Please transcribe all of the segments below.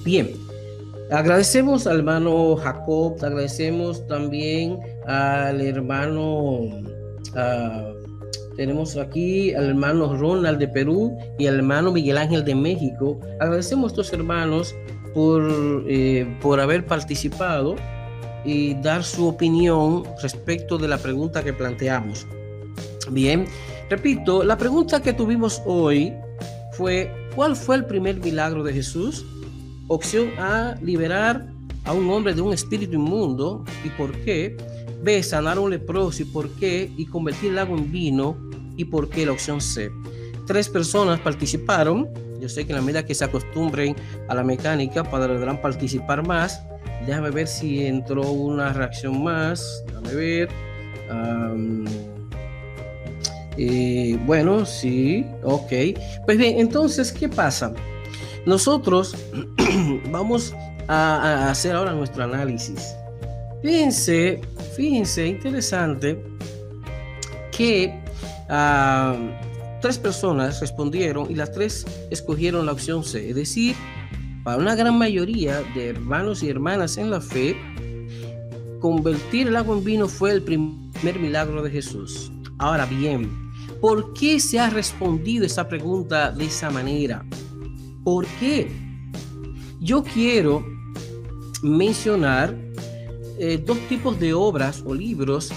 Bien, agradecemos al hermano Jacob, agradecemos también al hermano, uh, tenemos aquí al hermano Ronald de Perú y al hermano Miguel Ángel de México. Agradecemos a estos hermanos por haber participado y dar su opinión respecto de la pregunta que planteamos. Bien, repito, la pregunta que tuvimos hoy fue: ¿cuál fue el primer milagro de Jesús? Opción A, liberar a un hombre de un espíritu inmundo. ¿Y por qué? B, sanar a un leproso. ¿Y por qué? Y convertir el agua en vino. ¿Y por qué? La opción C. 3 personas participaron. Yo sé que en la medida que se acostumbren a la mecánica podrán participar más. Déjame ver si entró una reacción más. Déjame ver. Bueno, sí, ok. Pues bien, entonces, ¿qué pasa? Nosotros vamos a hacer ahora nuestro análisis. Fíjense, interesante que 3 personas respondieron y las 3 escogieron la opción C. Es decir, para una gran mayoría de hermanos y hermanas en la fe, convertir el agua en vino fue el primer milagro de Jesús. Ahora bien, ¿por qué se ha respondido esa pregunta de esa manera? ¿Por qué? Yo quiero mencionar 2 tipos de obras o libros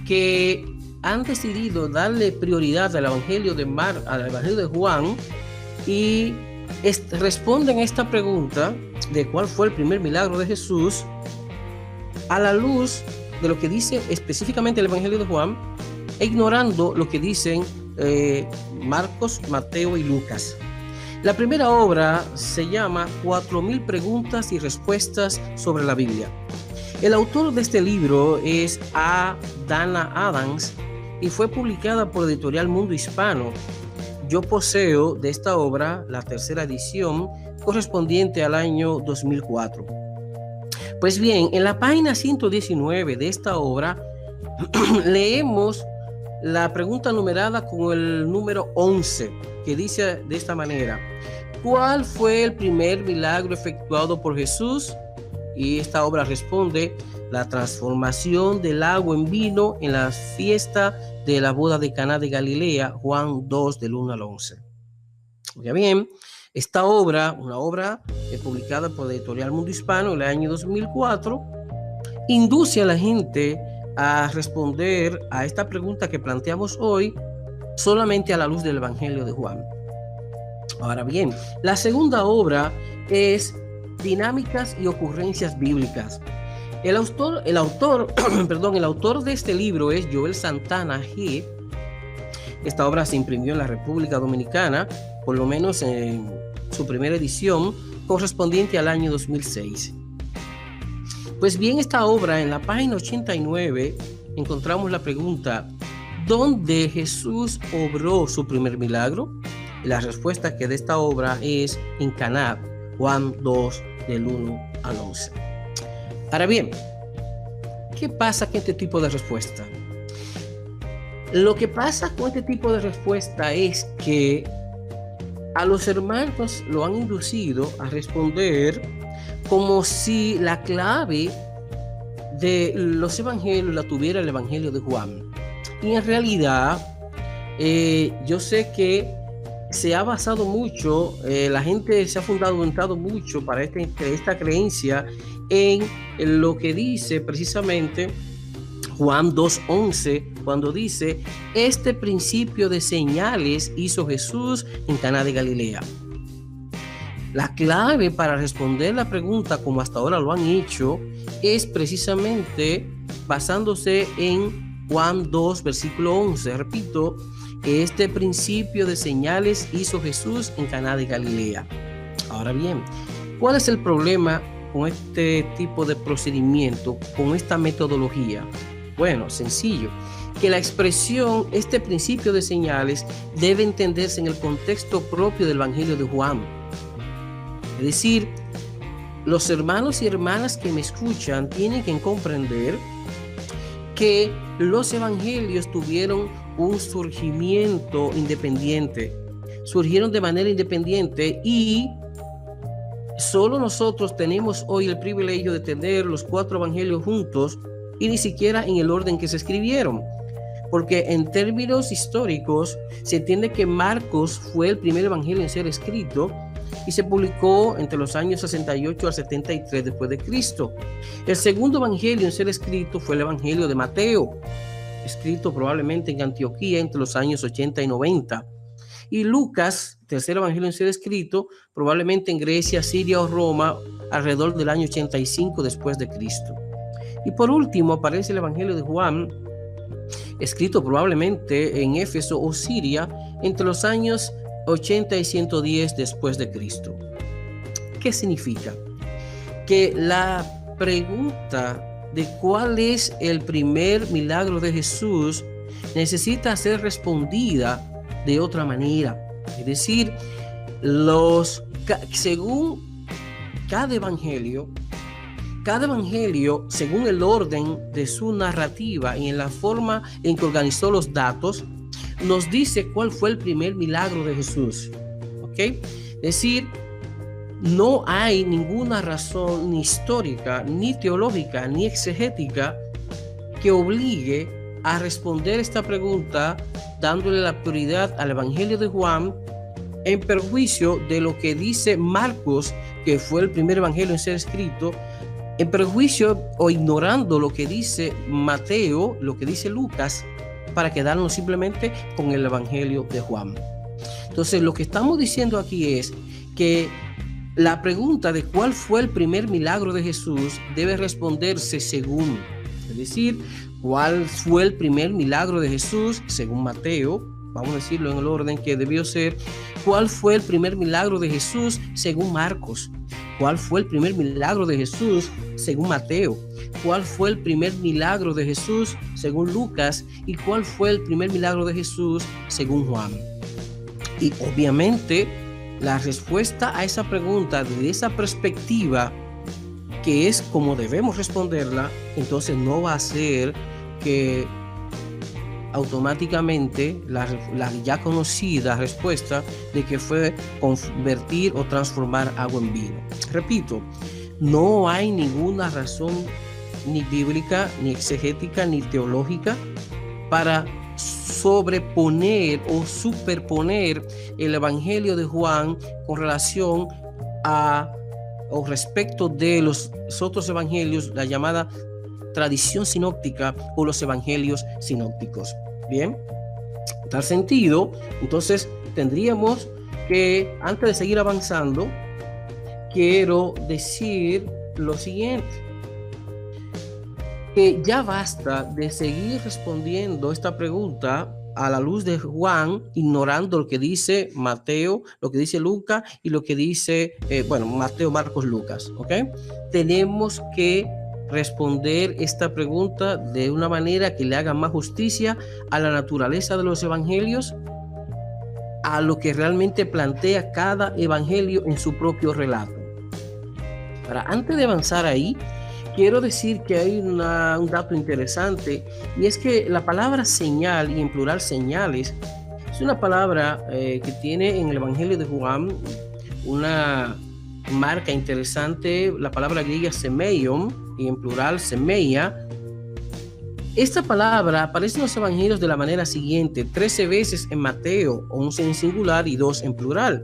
que han decidido darle prioridad al Evangelio de al Evangelio de Juan y responden a esta pregunta de cuál fue el primer milagro de Jesús a la luz de lo que dice específicamente el Evangelio de Juan, ignorando lo que dicen Marcos, Mateo y Lucas. La primera obra se llama 4000 preguntas y respuestas sobre la Biblia. El autor de este libro es A. Dana Adams y fue publicada por Editorial Mundo Hispano. Yo poseo de esta obra la 3ª edición correspondiente al año 2004. Pues bien, en la página 119 de esta obra leemos la pregunta numerada con el número 11, que dice de esta manera: ¿cuál fue el primer milagro efectuado por Jesús? Y esta obra responde: la transformación del agua en vino en la fiesta de la boda de Caná de Galilea, Juan 2, del 1 al 11. Ya bien, esta obra, una obra publicada por Editorial Mundo Hispano en el año 2004, induce a la gente a responder a esta pregunta que planteamos hoy solamente a la luz del Evangelio de Juan. Ahora bien, la segunda obra es Dinámicas y ocurrencias bíblicas. El autor de este libro es Joel Santana G. Esta obra se imprimió en la República Dominicana, por lo menos en su primera edición, correspondiente al año 2006. Pues bien, esta obra, en la página 89, encontramos la pregunta: ¿dónde Jesús obró su primer milagro? Y la respuesta que de esta obra es en Caná, Juan 2, del 1 al 11. Ahora bien, ¿qué pasa con este tipo de respuesta? Lo que pasa con este tipo de respuesta es que a los hermanos lo han inducido a responder como si la clave de los evangelios la tuviera el Evangelio de Juan. Y en realidad, yo sé que se ha basado mucho, la gente se ha fundamentado mucho para esta creencia en lo que dice precisamente Juan 2:11, cuando dice: este principio de señales hizo Jesús en Caná de Galilea. La clave para responder la pregunta como hasta ahora lo han hecho es precisamente basándose en Juan 2, versículo 11. Repito, este principio de señales hizo Jesús en Caná de Galilea. Ahora bien, ¿cuál es el problema con este tipo de procedimiento, con esta metodología? Bueno, sencillo, que la expresión, este principio de señales, debe entenderse en el contexto propio del Evangelio de Juan. Es decir, los hermanos y hermanas que me escuchan tienen que comprender que los evangelios tuvieron un surgimiento independiente, surgieron de manera independiente y solo nosotros tenemos hoy el privilegio de tener los 4 evangelios juntos y ni siquiera en el orden que se escribieron. Porque en términos históricos se entiende que Marcos fue el primer evangelio en ser escrito y se publicó entre los años 68 al 73 después de Cristo. El segundo evangelio en ser escrito fue el evangelio de Mateo, escrito probablemente en Antioquía entre los años 80 y 90. Y Lucas, tercer evangelio en ser escrito, probablemente en Grecia, Siria o Roma, alrededor del año 85 después de Cristo. Y por último aparece el evangelio de Juan, escrito probablemente en Éfeso o Siria entre los años 80 y 110 después de Cristo. ¿Qué significa? Que la pregunta de cuál es el primer milagro de Jesús necesita ser respondida de otra manera. Es decir, según cada evangelio, según el orden de su narrativa y en la forma en que organizó los datos, nos dice cuál fue el primer milagro de Jesús. ¿Ok? Es decir, no hay ninguna razón ni histórica, ni teológica, ni exegética que obligue a responder esta pregunta dándole la prioridad al Evangelio de Juan en perjuicio de lo que dice Marcos, que fue el primer evangelio en ser escrito, en perjuicio o ignorando lo que dice Mateo, lo que dice Lucas, para quedarnos simplemente con el Evangelio de Juan. Entonces, lo que estamos diciendo aquí es que la pregunta de cuál fue el primer milagro de Jesús debe responderse según, es decir, cuál fue el primer milagro de Jesús según Mateo, vamos a decirlo en el orden que debió ser, cuál fue el primer milagro de Jesús según Marcos, cuál fue el primer milagro de Jesús según Mateo, cuál fue el primer milagro de Jesús según Lucas y cuál fue el primer milagro de Jesús según Juan. Y obviamente la respuesta a esa pregunta desde esa perspectiva, que es como debemos responderla, entonces no va a ser que automáticamente la ya conocida respuesta de que fue convertir o transformar agua en vino. Repito, no hay ninguna razón ni bíblica, ni exegética, ni teológica para sobreponer o superponer el Evangelio de Juan con relación a o respecto de los otros evangelios, la llamada tradición sinóptica o los evangelios sinópticos. Bien, en tal sentido, entonces tendríamos que, antes de seguir avanzando, quiero decir lo siguiente, que ya basta de seguir respondiendo esta pregunta a la luz de Juan, ignorando lo que dice Mateo, lo que dice Lucas y lo que dice, Mateo, Marcos, Lucas, ¿ok? Tenemos que responder esta pregunta de una manera que le haga más justicia a la naturaleza de los evangelios, a lo que realmente plantea cada evangelio en su propio relato. Ahora, antes de avanzar ahí, quiero decir que hay un dato interesante, y es que la palabra señal, y en plural señales, es una palabra que tiene en el Evangelio de Juan una marca interesante, la palabra griega semeion, y en plural semeia. Esta palabra aparece en los evangelios de la manera siguiente: 13 veces en Mateo, 11 en singular y 2 en plural;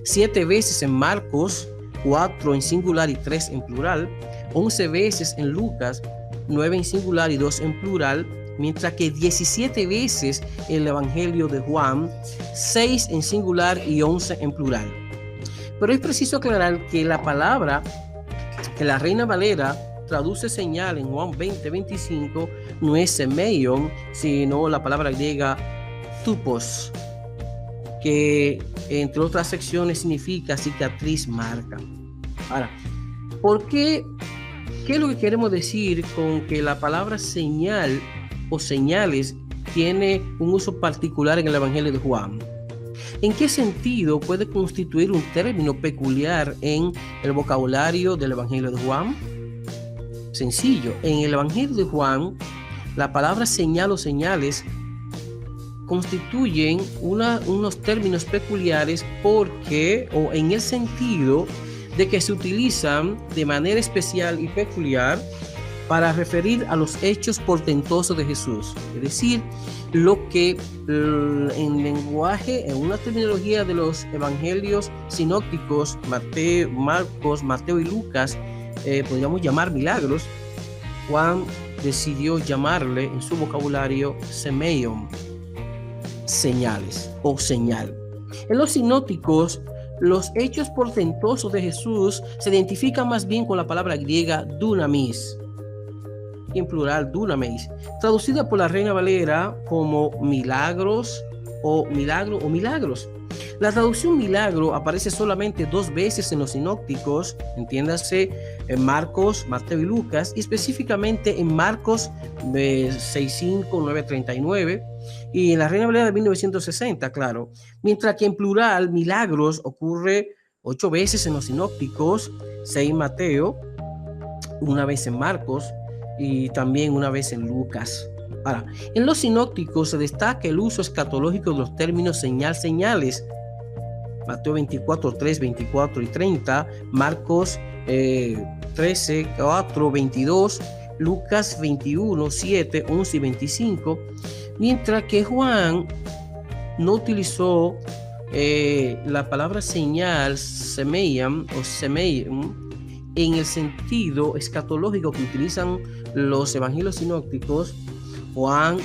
7 veces en Marcos, 4 en singular y 3 en plural; 11 veces en Lucas, 9 en singular y 2 en plural; mientras que 17 veces en el Evangelio de Juan, 6 en singular y 11 en plural. Pero es preciso aclarar que la palabra que la Reina Valera traduce señal en Juan 20:25 no es semeion, sino la palabra griega tupos, que entre otras secciones significa cicatriz, marca. Ahora, ¿por qué? ¿Qué es lo que queremos decir con que la palabra señal o señales tiene un uso particular en el Evangelio de Juan? ¿En qué sentido puede constituir un término peculiar en el vocabulario del Evangelio de Juan? Sencillo, en el Evangelio de Juan, la palabra señal o señales constituyen unos términos peculiares porque, o en el sentido de que se utilizan de manera especial y peculiar para referir a los hechos portentosos de Jesús, es decir, lo que en lenguaje, en una terminología de los evangelios sinópticos, Mateo, Marcos, Mateo y Lucas, podríamos llamar milagros. Juan decidió llamarle en su vocabulario semeion, señales o señal. En los sinópticos, los hechos portentosos de Jesús se identifican más bien con la palabra griega dunamis, en plural dunamis, traducida por la Reina Valera como milagros o milagro o milagros. La traducción milagro aparece solamente 2 veces en los sinópticos, entiéndase en Marcos, Mateo y Lucas, y específicamente en Marcos 6:5, 9:39 y en la Reina Valera de 1960, claro. Mientras que en plural milagros ocurre 8 veces en los sinópticos, 6 en Mateo, 1 vez en Marcos y también 1 vez en Lucas. Ahora, en los sinópticos se destaca el uso escatológico de los términos señal, señales. Mateo 24, 3, 24 y 30, Marcos 13, 4, 22, Lucas 21, 7, 11 y 25, mientras que Juan no utilizó la palabra señal, semeion o semeion, en el sentido escatológico que utilizan los evangelios sinópticos. Juan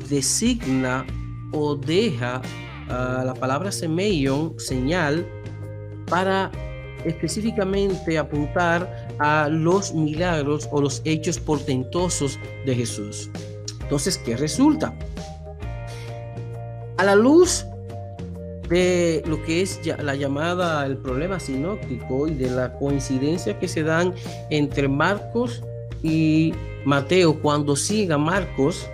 designa o deja la palabra semeion, señal, para específicamente apuntar a los milagros o los hechos portentosos de Jesús. Entonces, ¿qué resulta? A la luz de lo que es la llamada el problema sinóptico y de la coincidencia que se dan entre Marcos y Mateo cuando siga Marcos,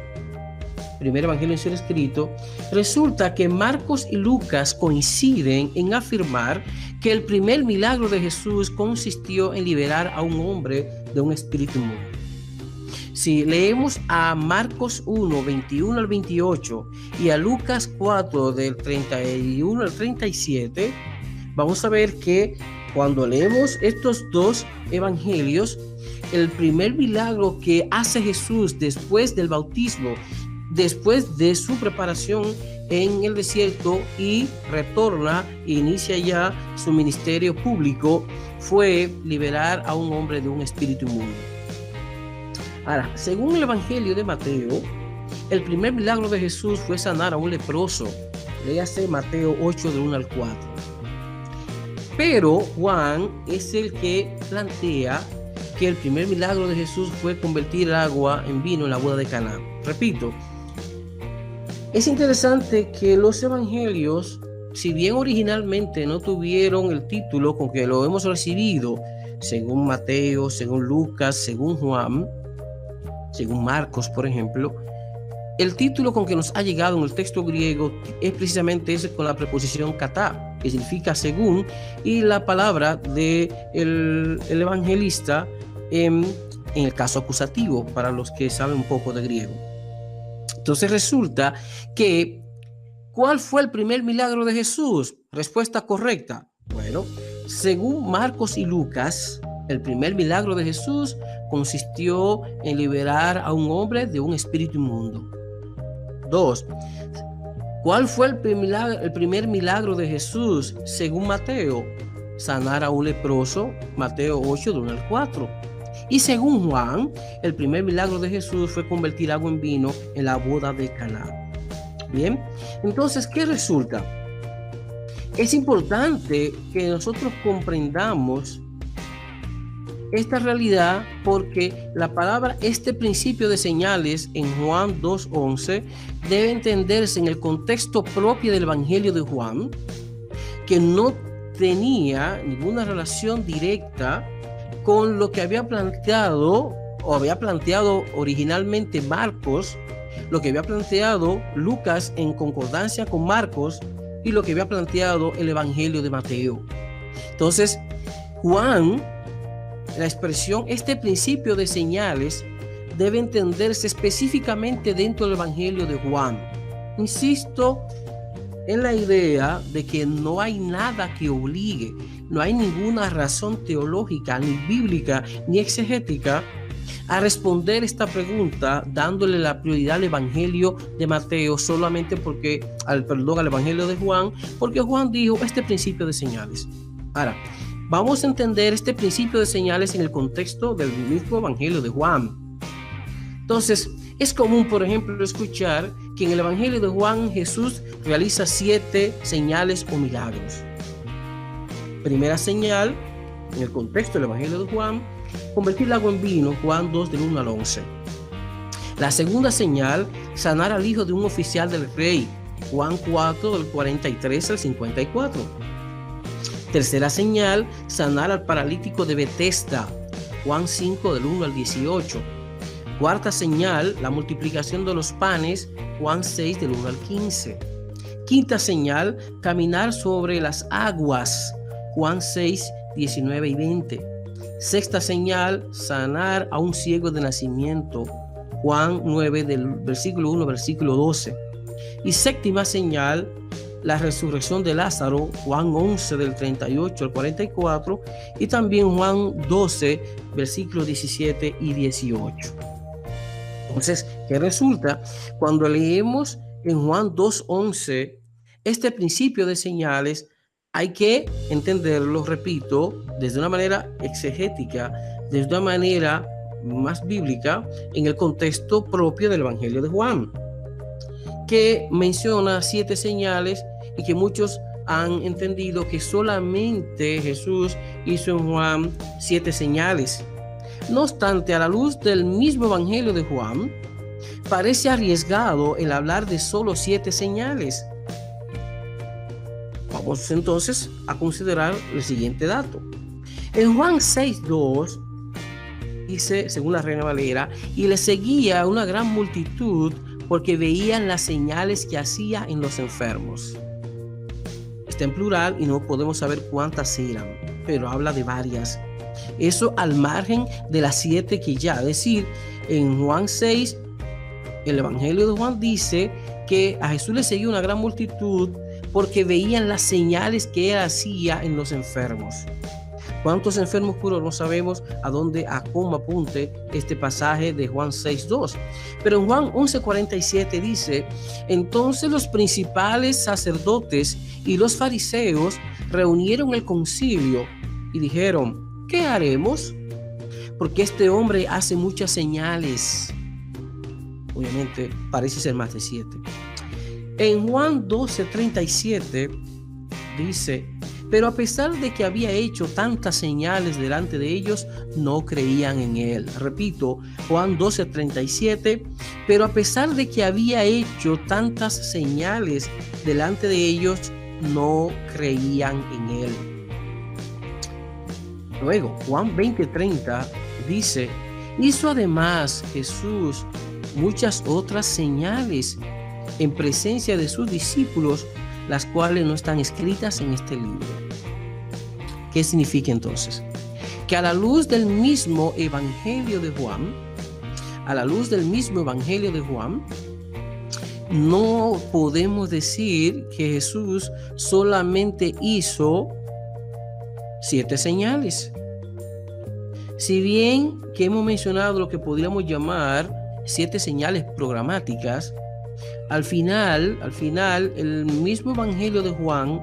primer evangelio en ser escrito, resulta que Marcos y Lucas coinciden en afirmar que el primer milagro de Jesús consistió en liberar a un hombre de un espíritu inmundo. Si leemos a Marcos 1, 21 al 28 y a Lucas 4, del 31 al 37, vamos a ver que cuando leemos estos 2 evangelios, el primer milagro que hace Jesús después del bautismo, después de su preparación en el desierto y retorna e inicia ya su ministerio público, fue liberar a un hombre de un espíritu inmundo. Ahora, según el evangelio de Mateo, el primer milagro de Jesús fue sanar a un leproso. Léase Mateo 8, del 1 al 4. Pero Juan es el que plantea que el primer milagro de Jesús fue convertir agua en vino en la boda de Caná. Repito, es interesante que los evangelios, si bien originalmente no tuvieron el título con que lo hemos recibido, según Mateo, según Lucas, según Juan, según Marcos, por ejemplo, el título con que nos ha llegado en el texto griego es precisamente ese, con la preposición katá, que significa según, y la palabra de el evangelista en el caso acusativo, para los que saben un poco de griego. Entonces resulta que, ¿cuál fue el primer milagro de Jesús? Respuesta correcta. Bueno, según Marcos y Lucas, el primer milagro de Jesús consistió en liberar a un hombre de un espíritu inmundo. 2. ¿Cuál fue el primer milagro de Jesús según Mateo? Sanar a un leproso, Mateo 8, del 1 al 4. Y según Juan, el primer milagro de Jesús fue convertir agua en vino en la boda de Caná. Bien, entonces, ¿qué resulta? Es importante que nosotros comprendamos esta realidad, porque la palabra, este principio de señales en Juan 2:11 debe entenderse en el contexto propio del Evangelio de Juan, que no tenía ninguna relación directa con lo que había planteado originalmente Marcos, lo que había planteado Lucas en concordancia con Marcos y lo que había planteado el Evangelio de Mateo. Entonces, Juan, la expresión, este principio de señales, debe entenderse específicamente dentro del Evangelio de Juan. Insisto, en la idea de que no hay nada que obligue, no hay ninguna razón teológica, ni bíblica, ni exegética a responder esta pregunta dándole la prioridad al Evangelio de Mateo solamente al Evangelio de Juan, porque Juan dijo este principio de señales. Ahora, vamos a entender este principio de señales en el contexto del mismo Evangelio de Juan. Entonces, es común, por ejemplo, escuchar que en el Evangelio de Juan Jesús realiza 7 señales o milagros. Primera señal, en el contexto del Evangelio de Juan, convertir el agua en vino, Juan 2 del 1 al 11. La segunda señal, sanar al hijo de un oficial del rey, Juan 4 del 43 al 54. Tercera señal, sanar al paralítico de Betesda, Juan 5 del 1 al 18. Cuarta señal, la multiplicación de los panes, Juan 6 del 1 al 15. Quinta señal, caminar sobre las aguas, Juan 6, 19 y 20. Sexta señal, sanar a un ciego de nacimiento, Juan 9 del versículo 1 versículo 12. Y séptima señal, la resurrección de Lázaro, Juan 11 del 38 al 44, y también Juan 12 versículos 17 y 18. Entonces, ¿qué resulta? Cuando leemos en Juan 2:11 este principio de señales, hay que entenderlo, repito, desde una manera exegética, desde una manera más bíblica, en el contexto propio del Evangelio de Juan, que menciona 7 señales y que muchos han entendido que solamente Jesús hizo en Juan 7 señales. No obstante, a la luz del mismo Evangelio de Juan, parece arriesgado el hablar de solo 7 señales. Vamos entonces a considerar el siguiente dato. En Juan 6:2 dice, según la Reina Valera, y le seguía una gran multitud porque veían las señales que hacía en los enfermos. Está en plural y no podemos saber cuántas eran, pero habla de varias. Eso al margen de las 7 que ya, es decir, en Juan 6, el Evangelio de Juan dice que a Jesús le seguía una gran multitud porque veían las señales que él hacía en los enfermos. ¿Cuántos enfermos curos? No sabemos a cómo apunte este pasaje de Juan 6:2. Pero en Juan 11:47 dice, entonces los principales sacerdotes y los fariseos reunieron el concilio y dijeron, ¿qué haremos? Porque este hombre hace muchas señales. Obviamente parece ser más de 7. En Juan 12:37 dice, pero a pesar de que había hecho tantas señales delante de ellos, no creían en él. Repito, Juan 12:37, pero a pesar de que había hecho tantas señales delante de ellos, no creían en él. Luego, Juan 20:30 dice, hizo además Jesús muchas otras señales en presencia de sus discípulos, las cuales no están escritas en este libro. ¿Qué significa entonces? Que a la luz del mismo Evangelio de Juan, no podemos decir que Jesús solamente hizo 7 señales. Si bien que hemos mencionado lo que podríamos llamar 7 señales programáticas, al final, el mismo Evangelio de Juan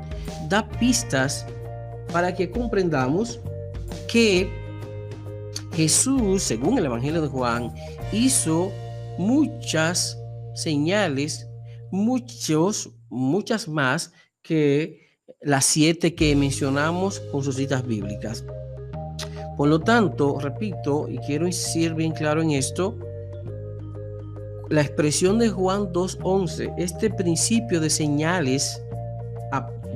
da pistas para que comprendamos que Jesús, según el Evangelio de Juan, hizo muchas señales, muchas más que las 7 que mencionamos con sus citas bíblicas. Por lo tanto, repito, y quiero insistir bien claro en esto, la expresión de Juan 2:11, este principio de señales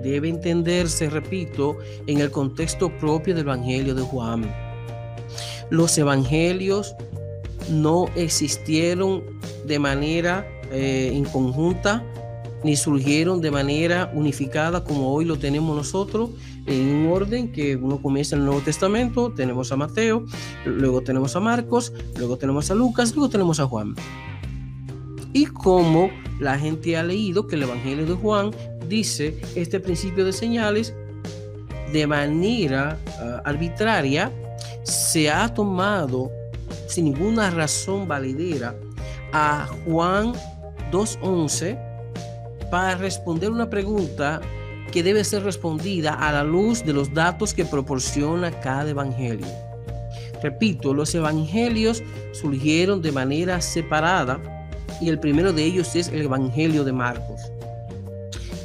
debe entenderse, repito, en el contexto propio del Evangelio de Juan. Los evangelios no existieron de manera inconjunta, ni surgieron de manera unificada como hoy lo tenemos nosotros, en un orden que uno comienza en el Nuevo Testamento, tenemos a Mateo, luego tenemos a Marcos, luego tenemos a Lucas, luego tenemos a Juan. Y como la gente ha leído que el Evangelio de Juan dice, este principio de señales, de manera arbitraria, se ha tomado sin ninguna razón validera a Juan 2:11 para responder una pregunta que debe ser respondida a la luz de los datos que proporciona cada evangelio. Repito, los evangelios surgieron de manera separada y el primero de ellos es el evangelio de Marcos.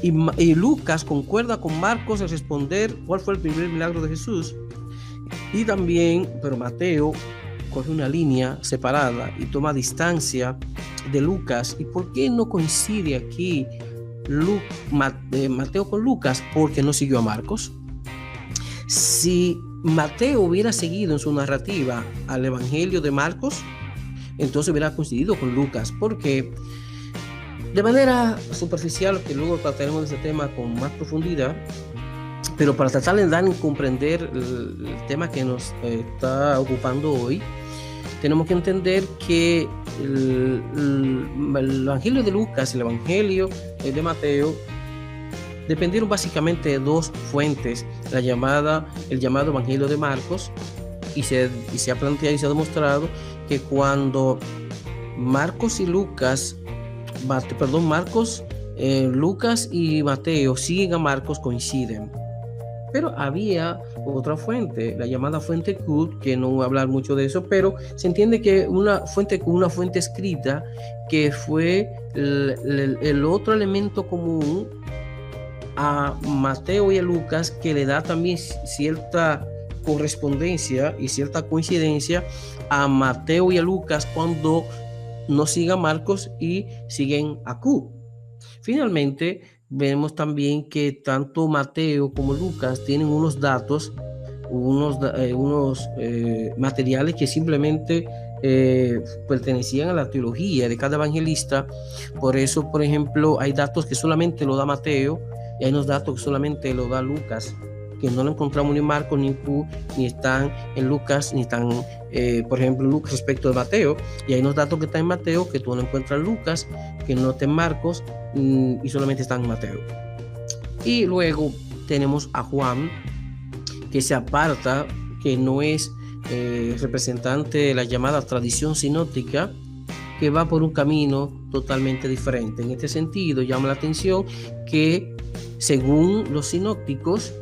Y Lucas concuerda con Marcos en responder cuál fue el primer milagro de Jesús. Y también, pero Mateo coge una línea separada y toma distancia de Lucas. ¿Y por qué no coincide aquí Mateo con Lucas? Porque no siguió a Marcos. Si Mateo hubiera seguido en su narrativa al evangelio de Marcos, entonces hubiera coincidido con Lucas, porque de manera superficial, que luego trataremos de ese tema con más profundidad, pero para tratar de dar y comprender el tema que nos está ocupando hoy, tenemos que entender que el evangelio de Lucas y el evangelio de Mateo dependieron básicamente de dos fuentes, el llamado evangelio de Marcos, y se ha planteado y se ha demostrado que cuando Lucas y Mateo siguen a Marcos, coinciden. Pero había otra fuente, la llamada fuente Q, que no voy a hablar mucho de eso, pero se entiende que una fuente escrita, que fue el otro elemento común a Mateo y a Lucas, que le da también cierta correspondencia y cierta coincidencia a Mateo y a Lucas cuando no siguen a Marcos y siguen a Q. Finalmente, vemos también que tanto Mateo como Lucas tienen unos datos, unos materiales que simplemente pertenecían a la teología de cada evangelista. Por eso, por ejemplo, hay datos que solamente lo da Mateo y hay unos datos que solamente lo da Lucas, que no lo encontramos ni en Marcos ni en Q, ni están en Lucas, ni están, por ejemplo, Lucas respecto de Mateo. Y hay unos datos que están en Mateo que tú no encuentras en Lucas, que no están en Marcos y solamente están en Mateo. Y luego tenemos a Juan, que se aparta, que no es representante de la llamada tradición sinóptica, que va por un camino totalmente diferente. En este sentido, llama la atención que según los sinópticos,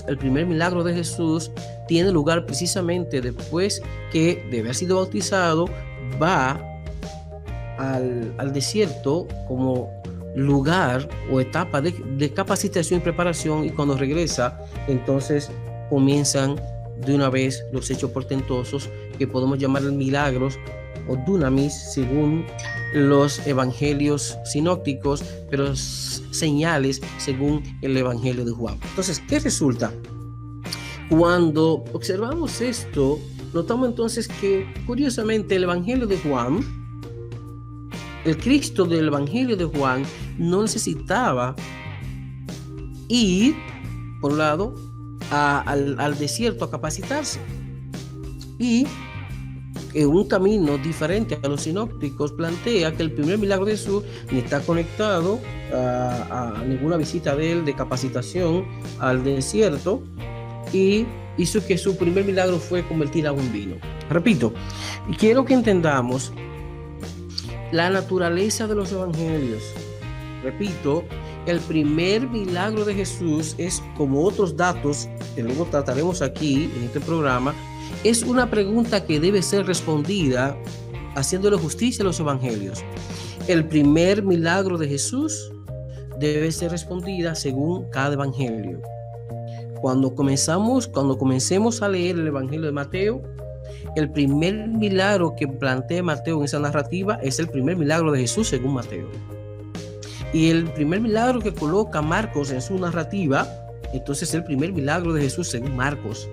el primer milagro de Jesús tiene lugar precisamente después que de haber sido bautizado, va al desierto como lugar o etapa de capacitación y preparación, y cuando regresa, entonces comienzan de una vez los hechos portentosos que podemos llamar milagros o dunamis según los evangelios sinópticos, pero señales según el evangelio de Juan. Entonces, ¿qué resulta? Cuando observamos esto, notamos entonces que curiosamente el evangelio de Juan, el Cristo del evangelio de Juan, no necesitaba ir, por un lado, al desierto a capacitarse, y un camino diferente a los sinópticos plantea que el primer milagro de Jesús ni está conectado a ninguna visita de él de capacitación al desierto, y hizo que su primer milagro fue convertir agua en vino. Repito, y quiero que entendamos la naturaleza de los evangelios. Repito, el primer milagro de Jesús es, como otros datos que luego trataremos aquí en este programa, es una pregunta que debe ser respondida haciéndole justicia a los evangelios. El primer milagro de Jesús debe ser respondida según cada evangelio. Cuando comencemos a leer el evangelio de Mateo, el primer milagro que plantea Mateo en esa narrativa es el primer milagro de Jesús según Mateo. Y el primer milagro que coloca Marcos en su narrativa, entonces es el primer milagro de Jesús según Marcos.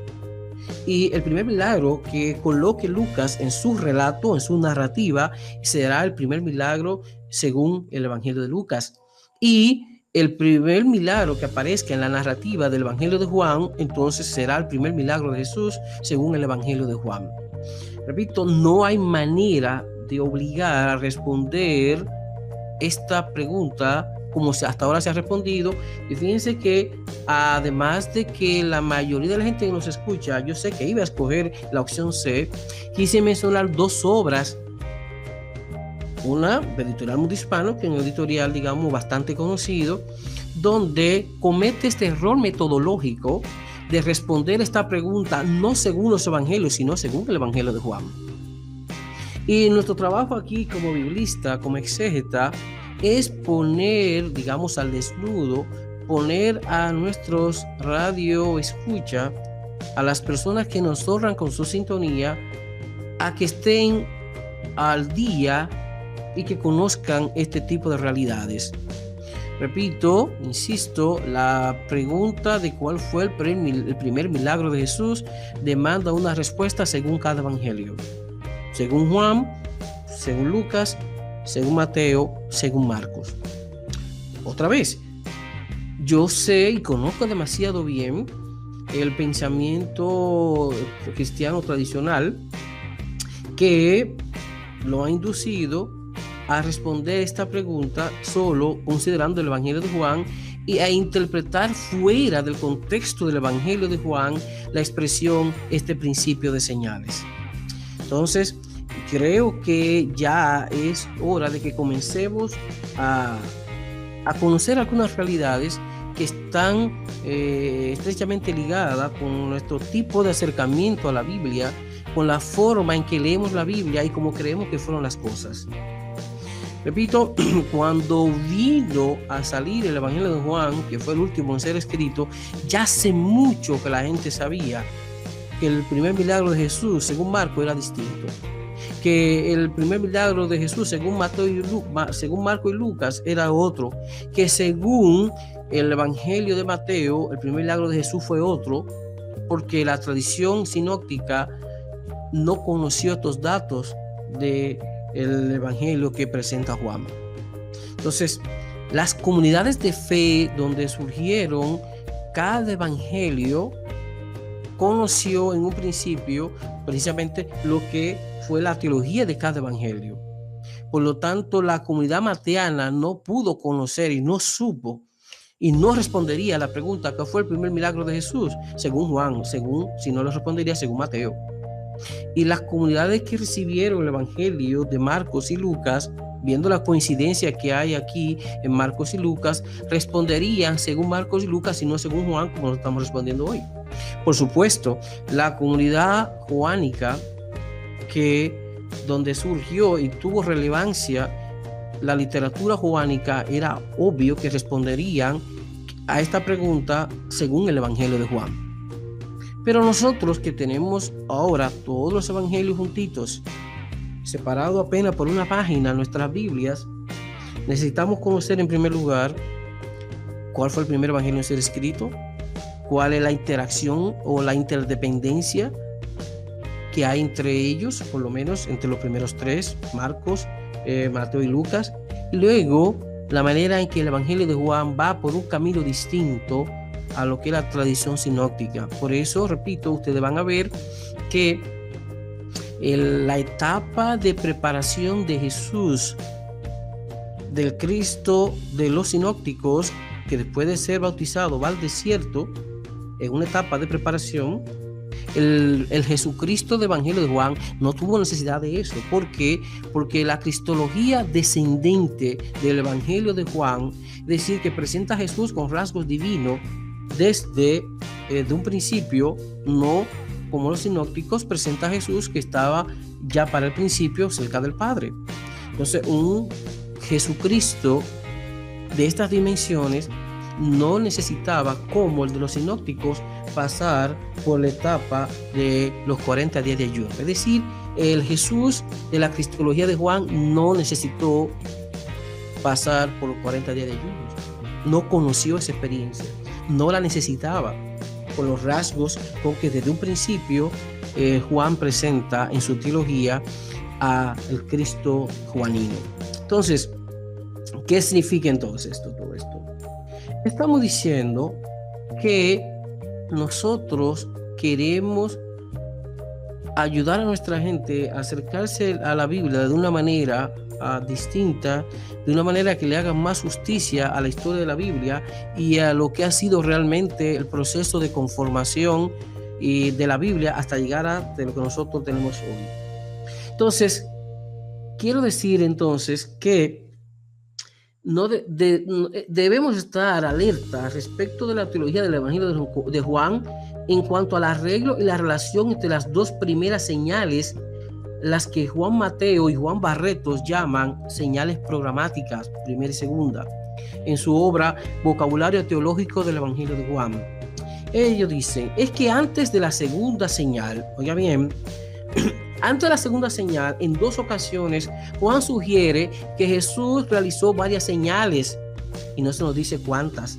Y el primer milagro que coloque Lucas en su relato, en su narrativa, será el primer milagro según el evangelio de Lucas. Y el primer milagro que aparezca en la narrativa del evangelio de Juan, entonces será el primer milagro de Jesús según el evangelio de Juan. Repito, no hay manera de obligar a responder esta pregunta como hasta ahora se ha respondido. Y fíjense que además de que la mayoría de la gente que nos escucha, yo sé que iba a escoger la opción C, quise mencionar dos obras. Una de Editorial Mundo Hispano, que es un editorial, digamos, bastante conocido, donde comete este error metodológico de responder esta pregunta no según los evangelios, sino según el evangelio de Juan. Y nuestro trabajo aquí como biblista, como exégeta, es poner, digamos, al desnudo, poner a nuestros radio escucha, a las personas que nos honran con su sintonía, a que estén al día y que conozcan este tipo de realidades. Repito, insisto, la pregunta de cuál fue el primer milagro de Jesús demanda una respuesta según cada evangelio. Según Juan, según Lucas, según Mateo, según Marcos. Otra vez, yo sé y conozco demasiado bien el pensamiento cristiano tradicional que lo ha inducido a responder esta pregunta solo considerando el Evangelio de Juan y a interpretar fuera del contexto del Evangelio de Juan la expresión este principio de señales. Entonces, creo que ya es hora de que comencemos a conocer algunas realidades que están estrechamente ligadas con nuestro tipo de acercamiento a la Biblia, con la forma en que leemos la Biblia y cómo creemos que fueron las cosas. Repito, cuando vino a salir el Evangelio de Juan, que fue el último en ser escrito, ya hace mucho que la gente sabía que el primer milagro de Jesús, según Marco, era distinto. Que el primer milagro de Jesús, según Marco y Lucas, era otro. Que según el Evangelio de Mateo, el primer milagro de Jesús fue otro, porque la tradición sinóptica no conoció estos datos de el evangelio que presenta Juan. Entonces, las comunidades de fe donde surgieron cada evangelio conoció en un principio precisamente lo que fue la teología de cada evangelio. Por lo tanto, la comunidad mateana no pudo conocer y no supo y no respondería a la pregunta ¿qué fue el primer milagro de Jesús? Según Juan, si no lo respondería según Mateo. Y las comunidades que recibieron el evangelio de Marcos y Lucas, viendo la coincidencia que hay aquí en Marcos y Lucas, responderían según Marcos y Lucas y no según Juan, como lo estamos respondiendo hoy. Por supuesto, la comunidad juánica, que donde surgió y tuvo relevancia la literatura juánica, era obvio que responderían a esta pregunta según el evangelio de Juan. Pero nosotros que tenemos ahora todos los evangelios juntitos, separados apenas por una página, nuestras Biblias, necesitamos conocer en primer lugar cuál fue el primer evangelio en ser escrito, cuál es la interacción o la interdependencia que hay entre ellos, por lo menos entre los primeros tres, Marcos, Mateo y Lucas, y luego la manera en que el evangelio de Juan va por un camino distinto a lo que es la tradición sinóptica. Por eso, repito, ustedes van a ver que la etapa de preparación de Jesús, del Cristo de los sinópticos, que después de ser bautizado va al desierto, en una etapa de preparación, el Jesucristo del Evangelio de Juan no tuvo necesidad de eso. ¿Por qué? Porque la cristología descendente del Evangelio de Juan, es decir, que presenta a Jesús con rasgos divinos, desde de un principio, no como los sinópticos, presenta a Jesús que estaba ya para el principio cerca del Padre. Entonces, un Jesucristo de estas dimensiones no necesitaba, como el de los sinópticos, pasar por la etapa de los 40 días de ayuno. Es decir, el Jesús de la cristología de Juan no necesitó pasar por los 40 días de ayuno. No conoció esa experiencia. No la necesitaba por los rasgos con que desde un principio Juan presenta en su teología a el Cristo juanino. Entonces, ¿qué significa entonces todo esto? Estamos diciendo que nosotros queremos ayudar a nuestra gente a acercarse a la Biblia de una manera distinta, de una manera que le haga más justicia a la historia de la Biblia y a lo que ha sido realmente el proceso de conformación y de la Biblia hasta llegar a de lo que nosotros tenemos hoy. Entonces, quiero decir entonces que debemos estar alerta respecto de la teología del Evangelio de Juan en cuanto al arreglo y la relación entre las dos primeras señales, las que Juan Mateo y Juan Barretos llaman señales programáticas, primera y segunda, en su obra Vocabulario Teológico del Evangelio de Juan. Ellos dicen, es que antes de la segunda señal, oiga bien, antes de la segunda señal, en 2 ocasiones, Juan sugiere que Jesús realizó varias señales y no se nos dice cuántas,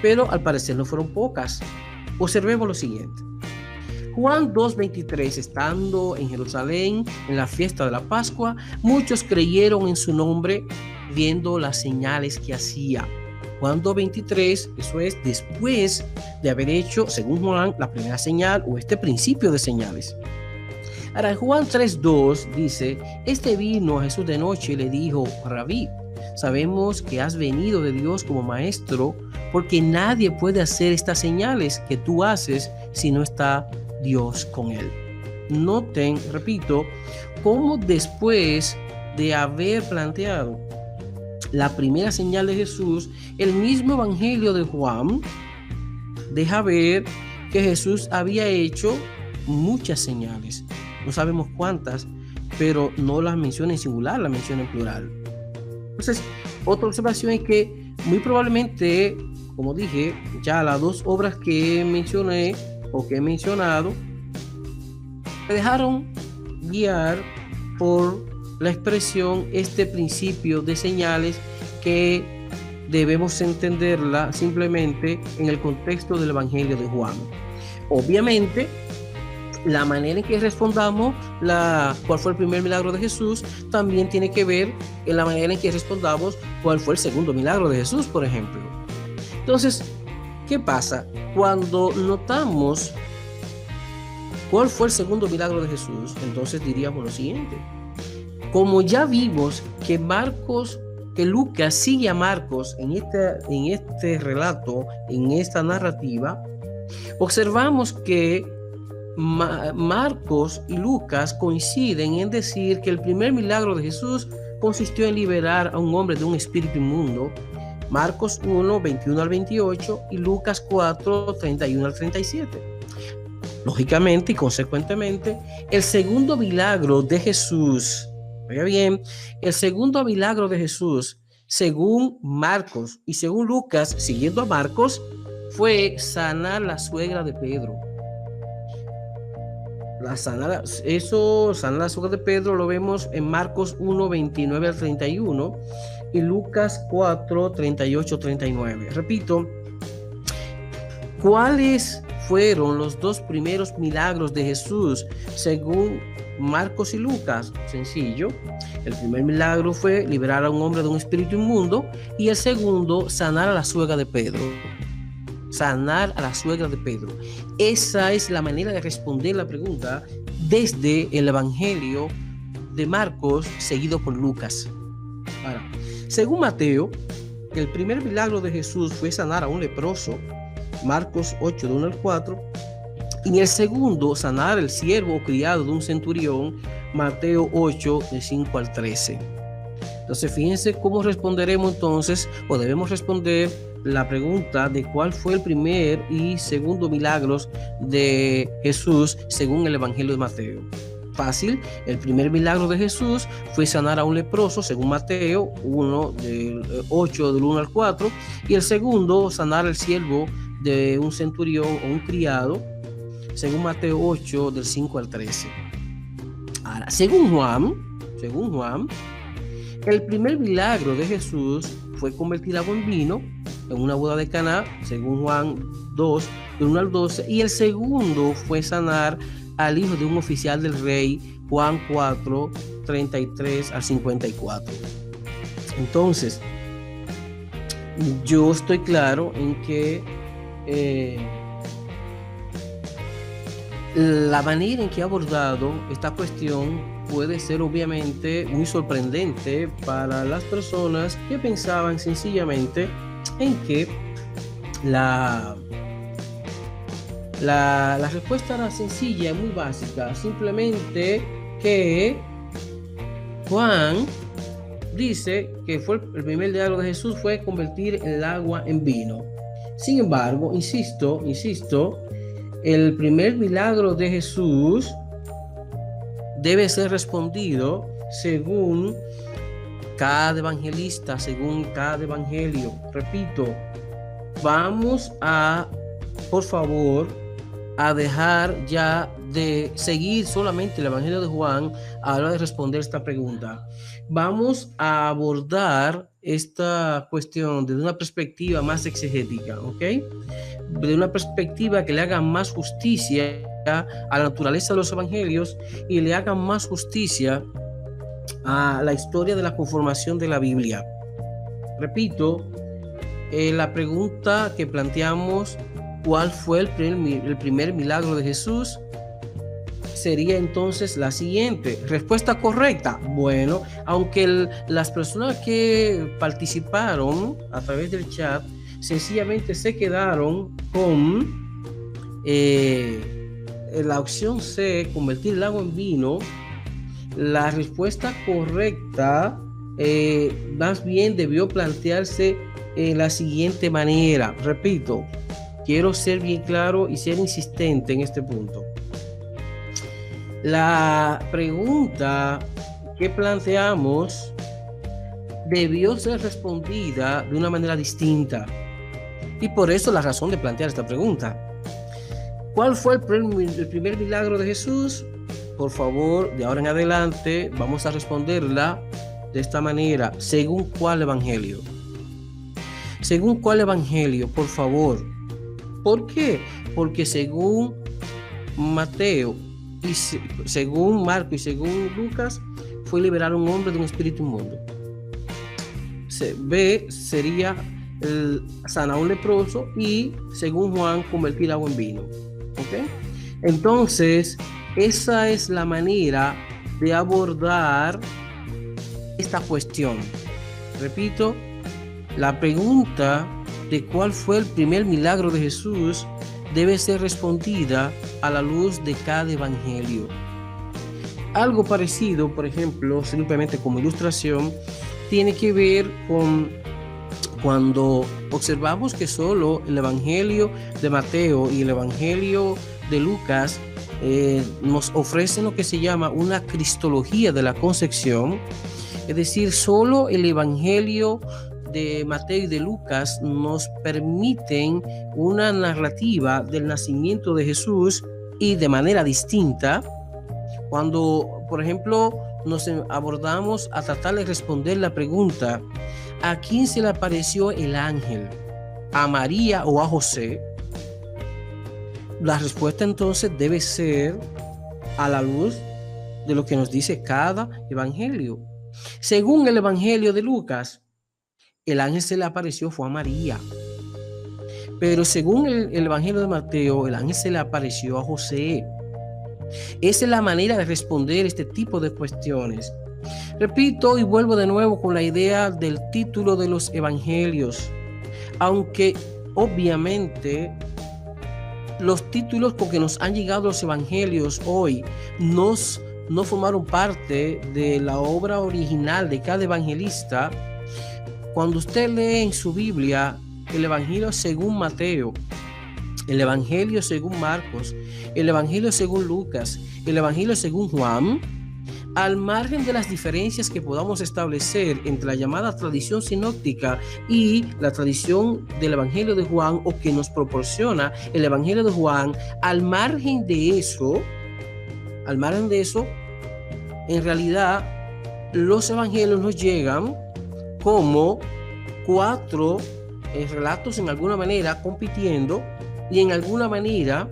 pero al parecer no fueron pocas. Observemos lo siguiente. Juan 2:23, estando en Jerusalén en la fiesta de la Pascua, muchos creyeron en su nombre viendo las señales que hacía. Juan 2:23, eso es después de haber hecho, según Juan, la primera señal o este principio de señales. Ahora, Juan 3:2 dice, este vino a Jesús de noche y le dijo, Rabí, sabemos que has venido de Dios como maestro, porque nadie puede hacer estas señales que tú haces si no está Dios con él. Noten, repito, cómo después de haber planteado la primera señal de Jesús, el mismo Evangelio de Juan deja ver que Jesús había hecho muchas señales. No sabemos cuántas, pero no las menciona en singular, las menciona en plural. Entonces, otra observación es que muy probablemente, como dije, ya las 2 obras que mencioné o que he mencionado, se dejaron guiar por la expresión, este principio de señales, que debemos entenderla simplemente en el contexto del Evangelio de Juan. Obviamente, la manera en que respondamos cuál fue el primer milagro de Jesús también tiene que ver en la manera en que respondamos cuál fue el segundo milagro de Jesús, por ejemplo. Entonces, ¿qué pasa? Cuando notamos cuál fue el segundo milagro de Jesús, entonces diríamos lo siguiente. Como ya vimos que Lucas sigue a Marcos en este relato, en esta narrativa, observamos que Marcos y Lucas coinciden en decir que el primer milagro de Jesús consistió en liberar a un hombre de un espíritu inmundo. Marcos 1, 21 al 28 y Lucas 4, 31 al 37. Lógicamente y consecuentemente, el segundo milagro de Jesús, oiga bien, el segundo milagro de Jesús, según Marcos y según Lucas, siguiendo a Marcos, fue sanar la suegra de Pedro. Sanar la suegra de Pedro lo vemos en Marcos 1, 29 al 31 y Lucas 4, 38, 39. Repito, ¿cuáles fueron los 2 primeros milagros de Jesús según Marcos y Lucas? Sencillo. El primer milagro fue liberar a un hombre de un espíritu inmundo y el segundo, sanar a la suegra de Pedro. Sanar a la suegra de Pedro. Esa es la manera de responder la pregunta desde el Evangelio de Marcos seguido por Lucas. Ahora, según Mateo, el primer milagro de Jesús fue sanar a un leproso, Marcos 8, de 1 al 4, y el segundo, sanar al siervo o criado de un centurión, Mateo 8, de 5 al 13. Entonces, fíjense cómo responderemos entonces, o debemos responder la pregunta de cuál fue el primer y segundo milagros de Jesús según el Evangelio de Mateo. Fácil, el primer milagro de Jesús fue sanar a un leproso según Mateo 1, del 8, del 1 al 4, y el segundo, sanar al siervo de un centurión o un criado según Mateo 8, del 5 al 13. Ahora, según Juan, el primer milagro de Jesús fue convertir agua en vino en una boda de Caná, según Juan 2, del 1 al 12, y el segundo fue sanar al hijo de un oficial del rey, Juan 4, 33 al 54. Entonces, yo estoy claro en que la manera en que he abordado esta cuestión puede ser obviamente muy sorprendente para las personas que pensaban sencillamente en que la respuesta era sencilla, muy básica, simplemente que Juan dice que fue el primer milagro de Jesús fue convertir el agua en vino. Sin embargo, insisto, el primer milagro de Jesús debe ser respondido según cada evangelista, según cada evangelio. Repito, vamos a, por favor, a dejar ya de seguir solamente el Evangelio de Juan a la hora de responder esta pregunta. Vamos a abordar esta cuestión desde una perspectiva más exegética, ¿ok? De una perspectiva que le haga más justicia a la naturaleza de los evangelios y le haga más justicia a la historia de la conformación de la Biblia. Repito, la pregunta que planteamos, ¿cuál fue el primer milagro de Jesús? Sería entonces la siguiente. Respuesta correcta. Bueno, aunque las personas que participaron a través del chat sencillamente se quedaron con la opción C, convertir el agua en vino, la respuesta correcta más bien debió plantearse la siguiente manera. Repito, quiero ser bien claro y ser insistente en este punto. La pregunta que planteamos debió ser respondida de una manera distinta. Y por eso la razón de plantear esta pregunta. ¿Cuál fue el primer milagro de Jesús? Por favor, de ahora en adelante vamos a responderla de esta manera. ¿Según cuál evangelio? ¿Según cuál evangelio? Por favor. ¿Por qué? Porque según Mateo y según Marco y según Lucas fue liberar a un hombre de un espíritu inmundo. B sería sanar a un leproso y según Juan convertir agua en vino. ¿Okay? Entonces esa es la manera de abordar esta cuestión. Repito, la pregunta de cuál fue el primer milagro de Jesús debe ser respondida a la luz de cada evangelio. Algo parecido, por ejemplo, simplemente como ilustración, tiene que ver con cuando observamos que solo el evangelio de Mateo y el evangelio de Lucas nos ofrecen lo que se llama una cristología de la concepción, es decir, solo el evangelio de Mateo y de Lucas nos permiten una narrativa del nacimiento de Jesús y de manera distinta. Cuando, por ejemplo, nos abordamos a tratar de responder la pregunta, ¿a quién se le apareció el ángel? ¿A María o a José? La respuesta entonces debe ser a la luz de lo que nos dice cada evangelio. Según el evangelio de Lucas, el ángel se le apareció fue a María. Pero según el evangelio de Mateo, el ángel se le apareció a José. Esa es la manera de responder este tipo de cuestiones. Repito y vuelvo de nuevo con la idea del título de los evangelios. Aunque obviamente los títulos con que nos han llegado los evangelios hoy no formaron parte de la obra original de cada evangelista. Cuando usted lee en su Biblia el evangelio según Mateo, el evangelio según Marcos, el evangelio según Lucas, el evangelio según Juan, al margen de las diferencias que podamos establecer entre la llamada tradición sinóptica y la tradición del evangelio de Juan, o que nos proporciona el evangelio de Juan, al margen de eso, en realidad los evangelios nos llegan como 4 relatos en alguna manera compitiendo y en alguna manera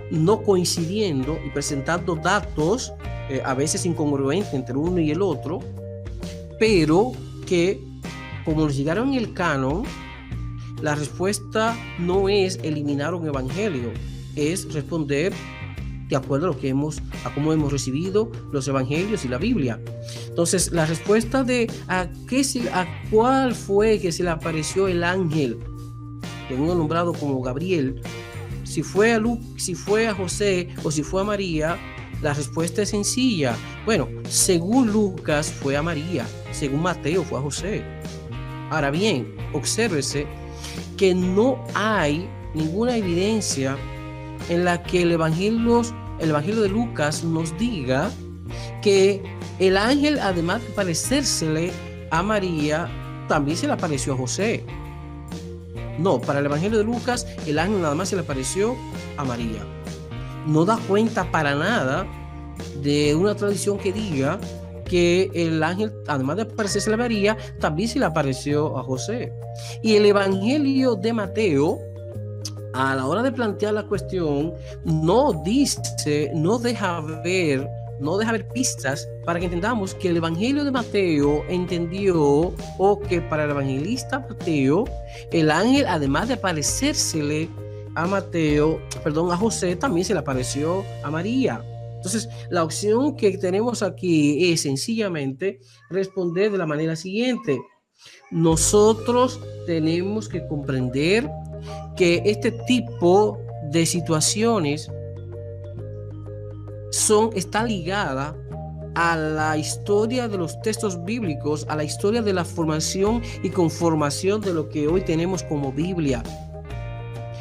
no coincidiendo y presentando datos a veces incongruentes entre uno y el otro, pero que como nos llegaron en el canon, la respuesta no es eliminar un evangelio, es responder de acuerdo a cómo hemos recibido los evangelios y la Biblia. Entonces, la respuesta de a cuál fue que se le apareció el ángel, que uno nombrado como Gabriel, si fue a José o si fue a María, la respuesta es sencilla. Bueno, según Lucas fue a María, según Mateo fue a José. Ahora bien, obsérvese que no hay ninguna evidencia en la que el Evangelio de Lucas nos diga que el ángel, además de parecérsele a María, también se le apareció a José. No, para el Evangelio de Lucas, el ángel nada más se le apareció a María. No da cuenta para nada de una tradición que diga que el ángel, además de aparecerse a María, también se le apareció a José. Y el Evangelio de Mateo, a la hora de plantear la cuestión, no deja ver pistas para que entendamos que el Evangelio de Mateo entendió, o que para el evangelista Mateo, el ángel, además de aparecérsele a José, también se le apareció a María. Entonces, la opción que tenemos aquí es sencillamente responder de la manera siguiente. Nosotros tenemos que comprender que este tipo de situaciones está ligada a la historia de los textos bíblicos, a la historia de la formación y conformación de lo que hoy tenemos como Biblia.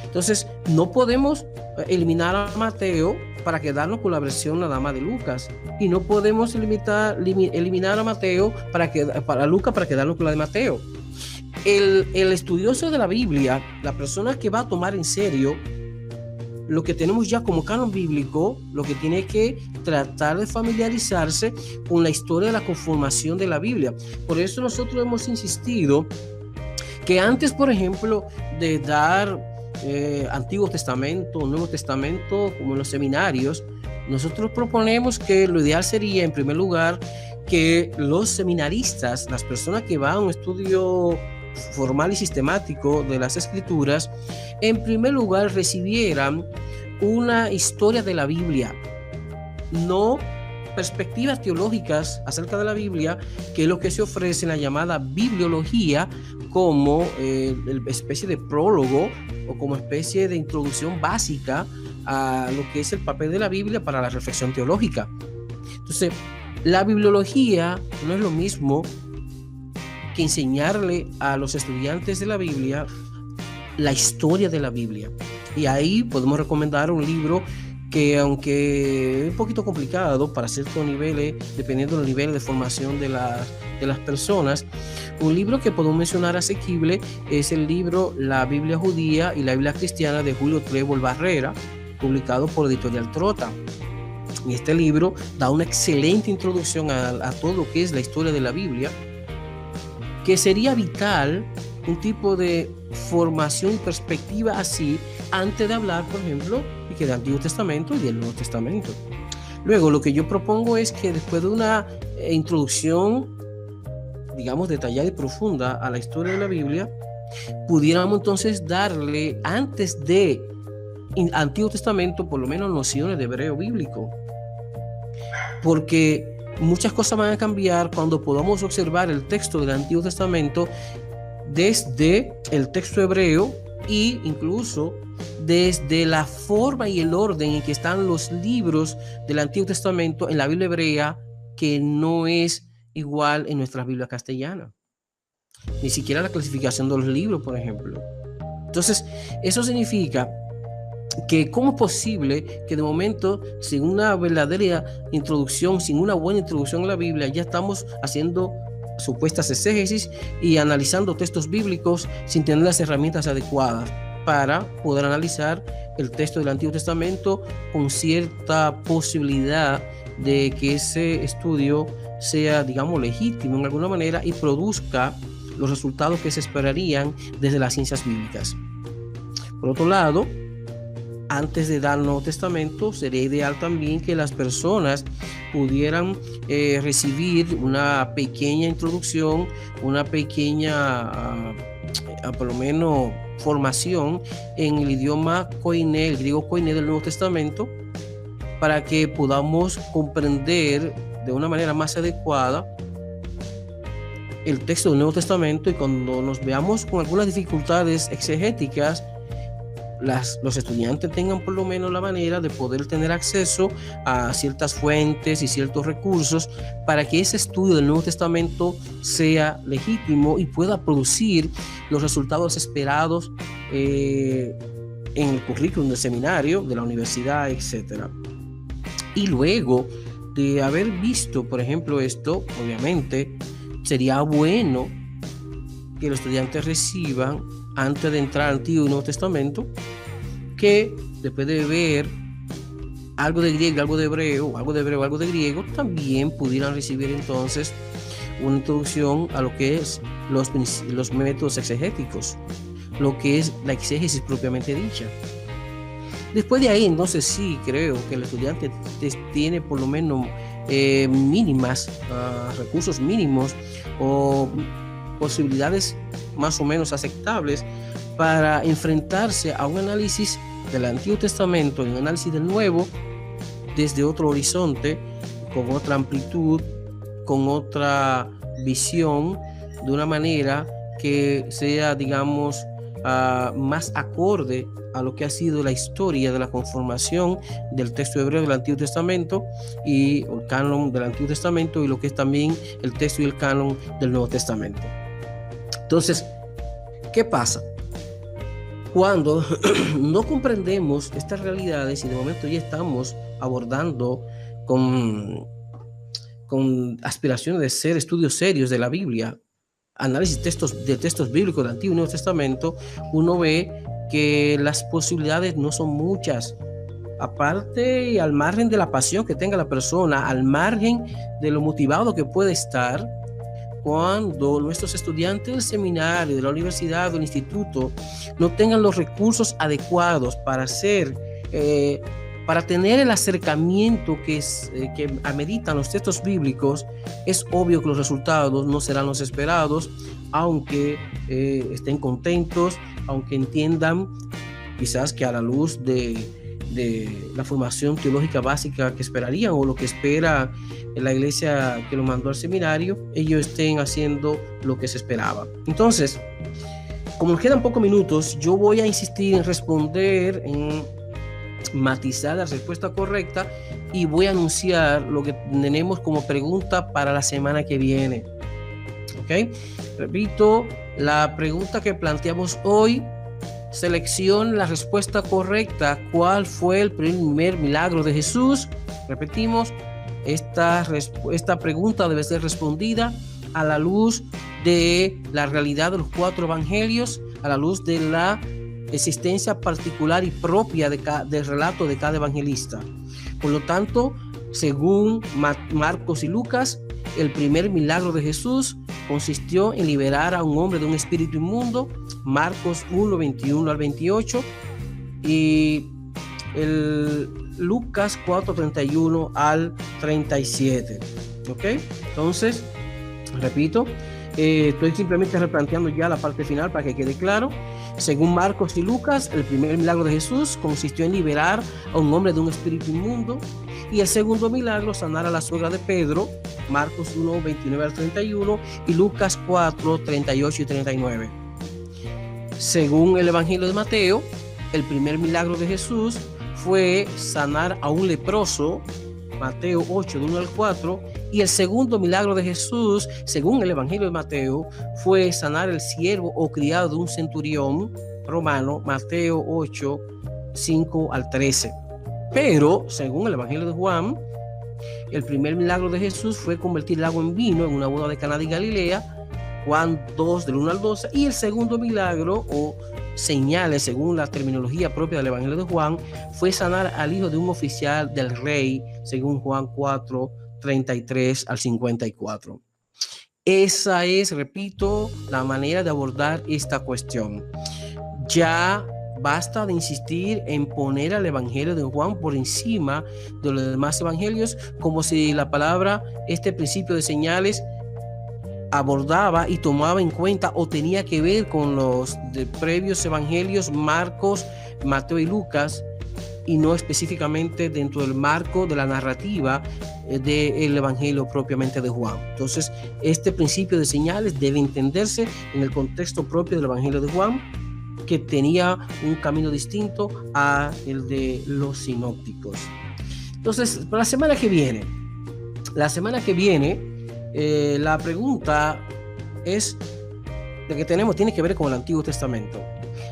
Entonces, no podemos eliminar a Mateo para quedarnos con la versión nada más de Lucas, y no podemos eliminar a Mateo para Lucas para quedarnos con la de Mateo. El estudioso de la Biblia, la persona que va a tomar en serio lo que tenemos ya como canon bíblico, lo que tiene que tratar de familiarizarse con la historia de la conformación de la Biblia. Por eso nosotros hemos insistido que antes, por ejemplo, de dar Antiguo Testamento, Nuevo Testamento, como en los seminarios, nosotros proponemos que lo ideal sería, en primer lugar, que los seminaristas, las personas que van a un estudio formal y sistemático de las Escrituras, en primer lugar recibieran una historia de la Biblia, no perspectivas teológicas acerca de la Biblia, que es lo que se ofrece en la llamada bibliología, como especie de prólogo o como especie de introducción básica a lo que es el papel de la Biblia para la reflexión teológica. Entonces, la bibliología no es lo mismo que enseñarle a los estudiantes de la Biblia la historia de la Biblia. Y ahí podemos recomendar un libro que, aunque es un poquito complicado para ciertos niveles, dependiendo del nivel de formación de las personas, un libro que podemos mencionar asequible es el libro La Biblia Judía y la Biblia Cristiana de Julio Trébol Barrera, publicado por Editorial Trota. Y este libro da una excelente introducción a todo lo que es la historia de la Biblia, que sería vital un tipo de formación y perspectiva así antes de hablar, por ejemplo, del Antiguo Testamento y del Nuevo Testamento. Luego, lo que yo propongo es que después de una introducción, digamos, detallada y profunda a la historia de la Biblia, pudiéramos entonces darle, antes de Antiguo Testamento, por lo menos nociones de hebreo bíblico, porque muchas cosas van a cambiar cuando podamos observar el texto del Antiguo Testamento desde el texto hebreo, e incluso desde la forma y el orden en que están los libros del Antiguo Testamento en la Biblia hebrea, que no es igual en nuestra Biblia castellana, ni siquiera la clasificación de los libros, por ejemplo. Entonces, eso significa que cómo es posible que de momento, sin una verdadera introducción, sin una buena introducción a la Biblia, ya estamos haciendo supuestas exégesis y analizando textos bíblicos sin tener las herramientas adecuadas para poder analizar el texto del Antiguo Testamento con cierta posibilidad de que ese estudio sea, digamos, legítimo en alguna manera y produzca los resultados que se esperarían desde las ciencias bíblicas. Por otro lado, antes de dar el Nuevo Testamento, sería ideal también que las personas pudieran recibir una pequeña introducción, una pequeña, por lo menos, formación en el idioma koiné, el griego koiné del Nuevo Testamento, para que podamos comprender de una manera más adecuada el texto del Nuevo Testamento, y cuando nos veamos con algunas dificultades exegéticas, los estudiantes tengan por lo menos la manera de poder tener acceso a ciertas fuentes y ciertos recursos para que ese estudio del Nuevo Testamento sea legítimo y pueda producir los resultados esperados en el currículum del seminario, de la universidad, etc. Y luego de haber visto, por ejemplo, esto, obviamente, sería bueno que los estudiantes reciban, antes de entrar al Antiguo y Nuevo Testamento, que después de ver algo de griego, algo de hebreo, algo de hebreo, algo de griego, también pudieran recibir entonces una introducción a lo que es los métodos exegéticos, lo que es la exégesis propiamente dicha. Después de ahí, entonces sí creo que el estudiante tiene por lo menos recursos mínimos o posibilidades más o menos aceptables para enfrentarse a un análisis del Antiguo Testamento y un análisis del Nuevo desde otro horizonte, con otra amplitud, con otra visión, de una manera que sea, digamos, más acorde a lo que ha sido la historia de la conformación del texto hebreo del Antiguo Testamento y el canon del Antiguo Testamento, y lo que es también el texto y el canon del Nuevo Testamento. Entonces, ¿qué pasa? Cuando no comprendemos estas realidades y de momento ya estamos abordando con aspiraciones de ser estudios serios de la Biblia, análisis de textos bíblicos del Antiguo y Nuevo Testamento, uno ve que las posibilidades no son muchas. Aparte y al margen de la pasión que tenga la persona, al margen de lo motivado que puede estar, cuando nuestros estudiantes del seminario, de la universidad, del instituto, no tengan los recursos adecuados para tener el acercamiento que ameritan los textos bíblicos, es obvio que los resultados no serán los esperados, aunque estén contentos, aunque entiendan quizás que a la luz de la formación teológica básica que esperarían, o lo que espera la iglesia que lo mandó al seminario, ellos estén haciendo lo que se esperaba. Entonces, como nos quedan pocos minutos, yo voy a insistir en responder, en matizar la respuesta correcta, y voy a anunciar lo que tenemos como pregunta para la semana que viene. ¿Ok? Repito, la pregunta que planteamos hoy: seleccione la respuesta correcta. ¿Cuál fue el primer milagro de Jesús? Repetimos, esta pregunta debe ser respondida a la luz de la realidad de los 4 evangelios, a la luz de la existencia particular y propia del relato de cada evangelista. Por lo tanto, según Marcos y Lucas, el primer milagro de Jesús consistió en liberar a un hombre de un espíritu inmundo, Marcos 1, 21 al 28, y Lucas 4, 31 al 37. ¿Ok? Entonces, repito, estoy simplemente replanteando ya la parte final para que quede claro. Según Marcos y Lucas, el primer milagro de Jesús consistió en liberar a un hombre de un espíritu inmundo, y el segundo milagro, sanar a la suegra de Pedro, Marcos 1, 29 al 31, y Lucas 4, 38 y 39. Según el Evangelio de Mateo, el primer milagro de Jesús fue sanar a un leproso, Mateo 8, de 1 al 4, y el segundo milagro de Jesús, según el Evangelio de Mateo, fue sanar el siervo o criado de un centurión romano, Mateo 8, 5 al 13. Pero, según el Evangelio de Juan, el primer milagro de Jesús fue convertir el agua en vino en una boda de Caná de Galilea, Juan 2, del 1 al 12, y el segundo milagro, o señales, según la terminología propia del Evangelio de Juan, fue sanar al hijo de un oficial del rey, según Juan 4, 33 al 54. Esa es, repito, la manera de abordar esta cuestión. Ya basta de insistir en poner al Evangelio de Juan por encima de los demás evangelios, como si la palabra, este principio de señales, abordaba y tomaba en cuenta o tenía que ver con los previos evangelios, Marcos, Mateo y Lucas, y no específicamente dentro del marco de la narrativa del Evangelio propiamente de Juan. Entonces, este principio de señales debe entenderse en el contexto propio del Evangelio de Juan, que tenía un camino distinto a el de los sinópticos. Entonces, para la semana que viene, la pregunta es de que tenemos, tiene que ver con el Antiguo Testamento.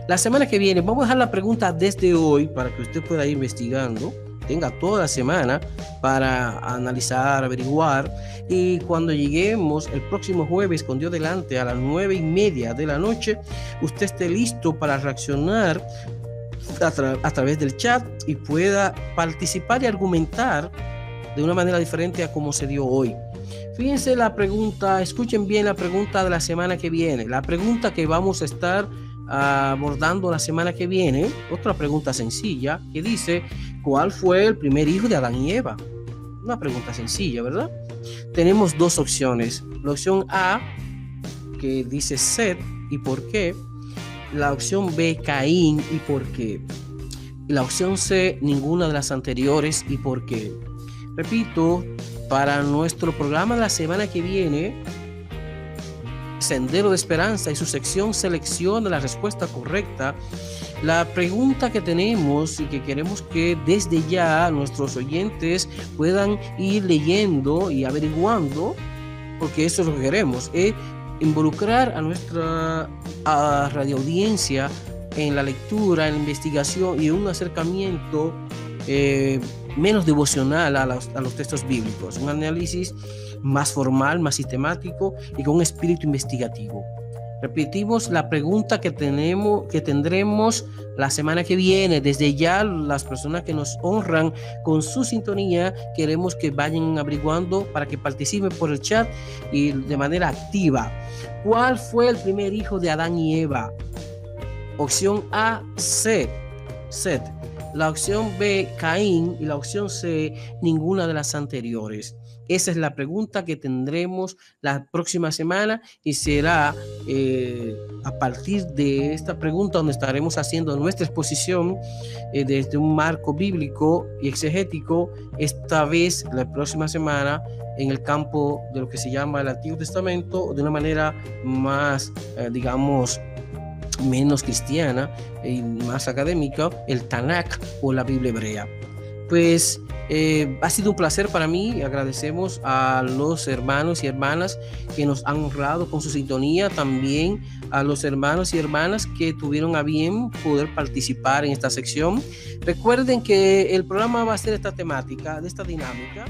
La semana que viene vamos a dejar la pregunta desde hoy para que usted pueda ir investigando, tenga toda la semana para analizar, averiguar, y cuando lleguemos el próximo jueves con Dios delante a las 9:30 de la noche, usted esté listo para reaccionar a través del chat y pueda participar y argumentar de una manera diferente a como se dio hoy. Fíjense la pregunta, escuchen bien la pregunta de la semana que viene, la pregunta que vamos a estar abordando la semana que viene, otra pregunta sencilla que dice: ¿cuál fue el primer hijo de Adán y Eva? Una pregunta sencilla, ¿verdad? Tenemos dos opciones. La opción A, que dice Set y por qué. La opción B, Caín y por qué. Y la opción C, ninguna de las anteriores y por qué. Repito, para nuestro programa de la semana que viene, Sendero de Esperanza y su sección Selección de la respuesta correcta, la pregunta que tenemos y que queremos que desde ya nuestros oyentes puedan ir leyendo y averiguando, porque eso es lo que queremos, es involucrar a nuestra radioaudiencia en la lectura, en la investigación y en un acercamiento menos devocional a los textos bíblicos, un análisis más formal, más sistemático y con un espíritu investigativo. Repetimos la pregunta que tendremos la semana que viene. Desde ya, las personas que nos honran con su sintonía, queremos que vayan averiguando para que participen por el chat y de manera activa. ¿Cuál fue el primer hijo de Adán y Eva? Opción A, Set. La opción B, Caín, y la opción C, ninguna de las anteriores. Esa es la pregunta que tendremos la próxima semana y será a partir de esta pregunta donde estaremos haciendo nuestra exposición desde un marco bíblico y exegético, esta vez la próxima semana en el campo de lo que se llama el Antiguo Testamento, de una manera más, menos cristiana y más académica, el Tanakh o la Biblia hebrea. Pues ha sido un placer para mí. Agradecemos a los hermanos y hermanas que nos han honrado con su sintonía, también a los hermanos y hermanas que tuvieron a bien poder participar en esta sección. Recuerden que el programa va a ser esta temática, de esta dinámica.